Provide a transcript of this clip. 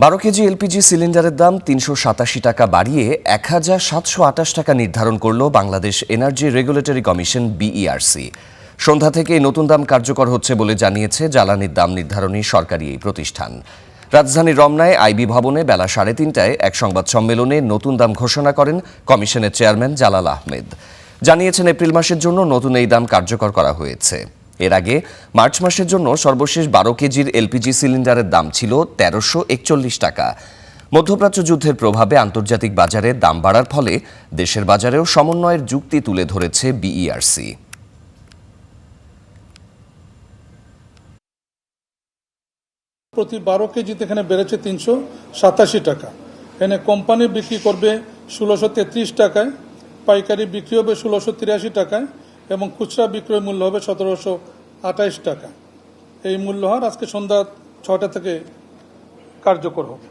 12 KG LPG সিলিন্ডারের দাম 387 টাকা বাড়িয়ে 1728 টাকা নির্ধারণ করল Bangladesh energy regulatory commission BERC. সন্ধ্যা থেকে এই নতুন দাম কার্যকর হচ্ছে বলে জানিয়েছে জ্বালানির দাম নির্ধারণী সরকারি এই প্রতিষ্ঠান। রাজধানীর রমনায় আইবি ভবনে বেলা 3:30টায় এক সংবাদ সম্মেলনে নতুন দাম ঘোষণা করেন কমিশনের চেয়ারম্যান জালাল আহমেদ। জানিয়েছেন এপ্রিল মাসের জন্য নতুন এই দাম কার্যকর করা হয়েছে। এর আগে মার্চ মাসের জন্য সর্বশেষ 12 কেজির এলপিজি সিলিন্ডারের দাম ছিল 1341 টাকা। মধ্যপ্রাচ্য যুদ্ধের প্রভাবে আন্তর্জাতিক বাজারে দাম বাড়ার ফলে দেশের বাজারেও সমন্বয়ের যুক্তি তুলে ধরেছে বিইআরসি। প্রতি 12 কেজিতে এখানে বেড়েছে 387 টাকা। এখানে কোম্পানি বিক্রি করবে 1633 টাকায়, পাইকারি বিক্রি হবে 1683 টাকায় এবং খুচরা বিক্রয় মূল্য হবে 1728 টাকা। এই মূল্যহার আজকে সন্ধ্যা 6টা থেকে কার্যকর হবে।